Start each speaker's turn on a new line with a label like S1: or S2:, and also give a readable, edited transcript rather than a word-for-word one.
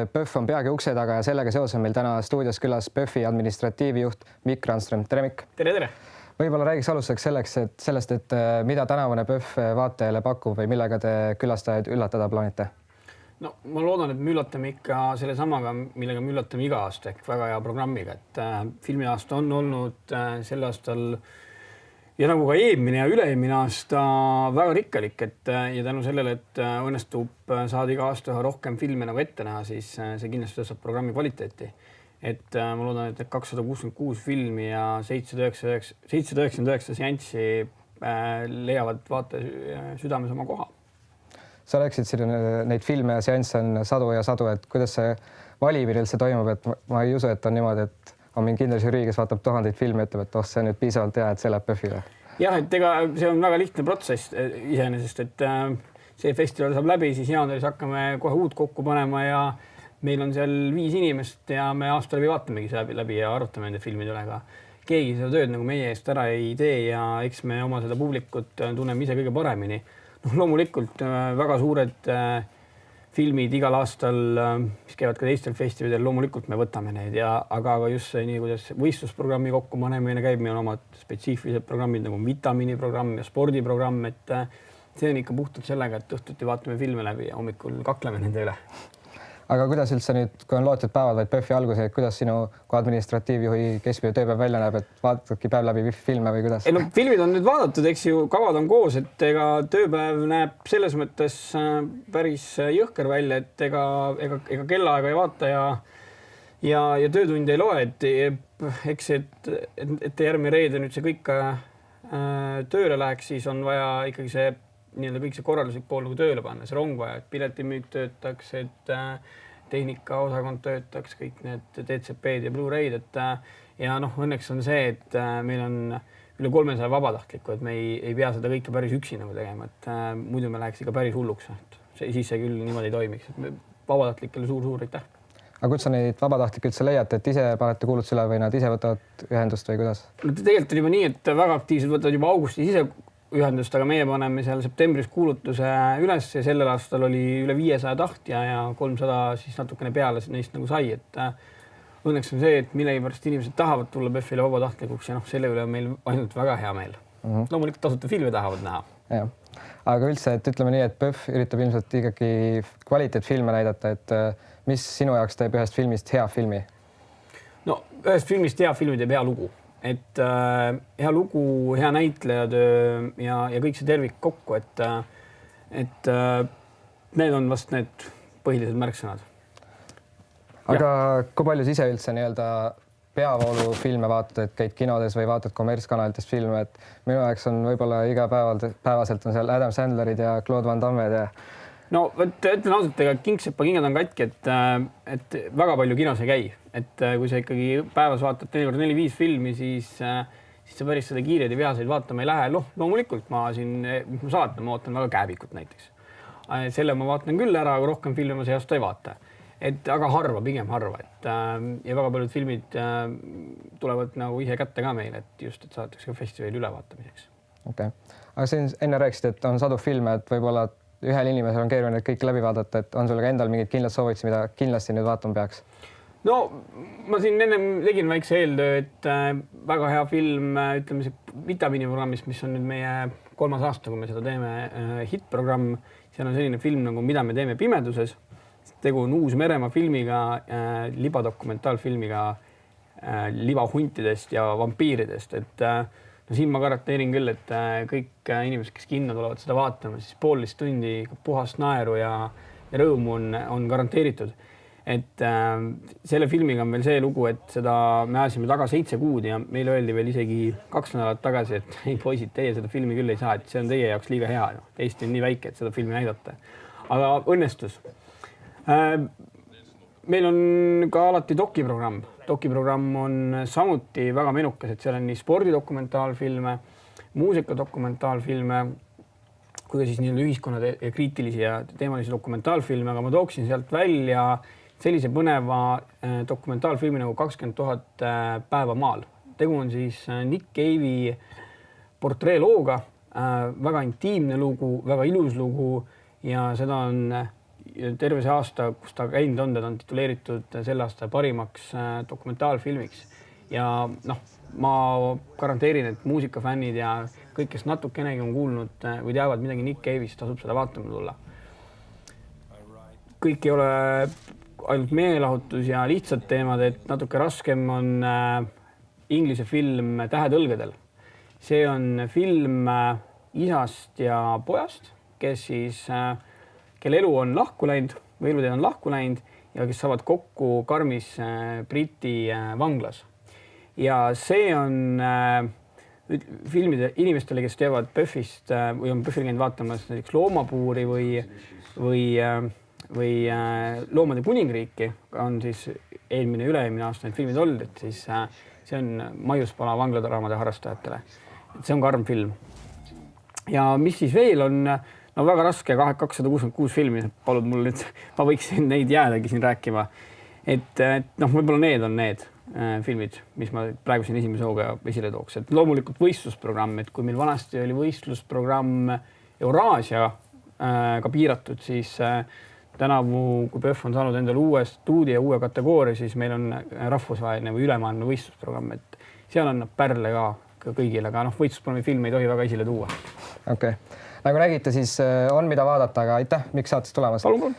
S1: PÖFF on peagi ukse taga ja sellega seoses on meil täna stuudios külas PÖFFi administratiivjuht Mikk Randström. Tere, Mikk!
S2: Tere!
S1: Võib-olla räägiks alustuseks sellest, et mida tänavune PÖFF vaatajale pakub või millega te külastajaid üllatada plaanite?
S2: No, ma loodan, et me üllatame ikka selle samaga, millega me üllatame iga aasta ehk väga hea programmiga. Filmiaasta on olnud sel aastal ja nagu ka eelmine ja üle-eelmine aasta väga rikkalik, ja tänu sellele, et õnnestub saada iga aasta üha rohkem filme nagu ette näha, siis see kindlasti tõstab programmi kvaliteeti. Ma loodan, et 266 filmi ja 799 seanssi leiavad vaataja südames oma koha.
S1: Sa rääkisid siin, neid filme ja seansse on sadu ja sadu, et kuidas see valimine üldse toimub, et ma ei usu, et on niimoodi, et on mingi kindel žürii, kes vaatab tuhandeid filme, ütleb, et see on nüüd piisavalt hea, et see läheb PÖFFile.
S2: Jah, et ega see on väga lihtne protsess iseenesest, et see festival saab läbi, siis jaanuaris hakkame kohe uut kokku panema ja meil on seal 5 inimest ja me aasta läbi vaatamegi läbi ja arutame nende filmide üle. Keegi seda tööd nagu meie eest ära ei tee ja eks me oma seda publikut tunneme ise kõige paremini. Loomulikult väga suured filmid igal aastal, mis käivad ka teistel festivalidel, loomulikult me võtame neid, aga just see nii, kuidas võistlusprogrammi kokku panemine käib, meil on omad spetsiifilised programmid nagu vitamiiniprogramm ja spordiprogramm, et see on ikka puhtalt sellega, et õhtuti vaatame filme läbi ja hommikul kakleme nende üle.
S1: Aga kuidas üldse nüüd, kui on lootud päevad vaid PÖFFi alguse, kuidas sinu kui administratiivjuhi keskmine tööpäev välja näeb, et vaatadki päev läbi filme või kuidas?
S2: Filmid on nüüd vaadatud, eks ju, kavad on koos, et ega tööpäev näeb selles mõttes päris jõhker välja, et ega kellaaega ei vaata ja töötundi ei loe, et eks, et järgmine reede nüüd see kõik tööle läheks, siis on vaja ikkagi see kõik see korralduslik pool nagu tööle panna, see rong vaja, et piletimüük töötaks, et tehnikaosakond töötaks, kõik need DCP-d ja Blu-ray'd, ja õnneks on see, et meil on üle 300 vabatahtlikku, et me ei pea seda kõike päris üksi nagu tegema, et muidu me läheks ikka päris hulluks, siis see küll niimoodi ei toimiks, et vabatahtlikele suur aitäh.
S1: Aga kus sa neid vabatahtlikke üldse leiate, et ise panete kuulutuse üle või nad ise võtavad ühendust või kuidas?
S2: Tegelikult on juba nii, et väga aktiivselt võtavad juba augustis ise ühendust, aga meie paneme seal septembris kuulutuse üles ja sellel aastal oli üle 500 tahtja ja 300 siis natukene peale neist nagu sai, et õnneks on see, et millegipärast inimesed tahavad tulla PÖFFile vabatahtlikuks ja selle üle on meil ainult väga hea meel. Loomulikult tasuta filme tahavad näha.
S1: Ja. Aga üldse, et ütleme nii, et PÖFF üritab ilmselt ikkagi kvaliteetfilme näidata, et mis sinu jaoks teeb ühest filmist hea filmi? No,
S2: ühest filmist hea filmi teeb hea lugu. Et hea lugu, hea näitlejatöö ja kõik see tervik kokku, et need on vast need põhilised märksõnad.
S1: Aga kui palju ise üldse peavoolu filme vaatad, et käid kinodes või vaatad kommertskanalitest filme, et minu jaoks on võib-olla igapäevaselt on seal Adam Sandlerid ja Claude Van Dammed ja
S2: no, ütlen ausalt, ega kingsepa kingad on katki, et väga palju kinos ei käi. Et kui sa ikkagi päevas vaatad 4x4-5 filmi, siis sa päris seda kiireid ja vihaseid vaatama ei lähe. Loomulikult ma ootan väga Kääbikut näiteks. Selle ma vaatan küll ära, aga rohkem filme ma see aasta ei vaata. Aga pigem harva. Ja väga paljud filmid tulevad nagu ise kätte ka meile, et just, et saadetakse ka festivali ülevaatamiseks.
S1: Okay. Aga siin enne rääkisid, et on sadu filme, et võib-olla ühel inimesel on keeruline kõik läbi vaadata, et on sul ka endal mingid kindlad soovitusi, mida kindlasti nüüd vaatama peaks? No, ma siin ennem tegin väikse eeltöö, et väga hea film, ütleme see vitamiiniprogrammist, mis on nüüd meie 3. aasta, kui me seda teeme, hitprogramm. Seal on selline film nagu Mida me teeme pimeduses. Tegu on Uus-Meremaa filmiga, libadokumentaalfilmiga libahuntidest ja vampiiridest, et siin ma garanteerin küll, et kõik inimesed, kes kinno tulevad seda vaatama, siis 1,5 tundi puhast naeru ja rõõmu on garanteeritud. Et selle filmiga on veel see lugu, et seda me ajasime taga 7 kuud ja meile öeldi veel isegi 2 nädalat tagasi, et ei poisid, teie seda filmi küll ei saa, et see on teie jaoks liiga hea. Eesti on nii väike, et seda filmi näidata. Aga õnnestus. Meil on ka alati dokiprogramm. Dokiprogramm on samuti väga menukas, et seal on nii spordidokumentaalfilme, muusikadokumentaalfilme, kui ka siis ühiskonna kriitilisi ja teemalisi dokumentaalfilme, aga ma tooksin sealt välja sellise põneva dokumentaalfilmi nagu 20 000 päeva maal. Tegu on siis Nick Cave'i portreelooga, väga intiimne lugu, väga ilus lugu ja seda on terve see aasta, kus ta käinud on, teda on tituleeritud selle aasta parimaks dokumentaalfilmiks. Ja noh, ma garanteerin, et muusikafännid ja kõik, kes natukenegi on kuulnud või teavad midagi Nick Cave'ist, tasub seda vaatama tulla. Kõik ei ole ainult meelahutus ja lihtsad teemad, et natuke raskem on inglise film Tähetõlgedel. See on film isast ja pojast, kes siis, kelle elu on lahku läinud või eluteed on lahku läinud ja kes saavad kokku karmis Briti vanglas. Ja see on filmide inimestele, kes teevad Buffist või on Buffil käinud vaatamas näiteks Loomapuuri või Loomade kuningriiki, on siis eelmine üle-eelmine aasta need filmid olnud, et siis see on Maiuspala vangladaraamade harrastajatele. Et see on karm film. Ja mis siis veel on, no väga raske 266 filmi, palud mul nüüd, ma võiksin neid jäädagi siin rääkima. Et noh, võib-olla need on need filmid, mis ma praegu siin esimese hooga esile tooks. Et loomulikult võistlusprogramm, et kui meil vanasti oli võistlusprogramm Euraasia ka piiratud, siis tänavu, kui PÖFF on saanud endale uue stuudio ja uue kategooria, siis meil on rahvusvaheline või ülemaailmne võistlusprogramm, et seal annab pärle ka kõigile, aga noh, võistlusprogrammi filmi ei tohi väga esile tuua.
S3: Okei. Nagu nägite, siis on mida vaadata, aga aitäh, miks saatest tulemas.
S1: Palun.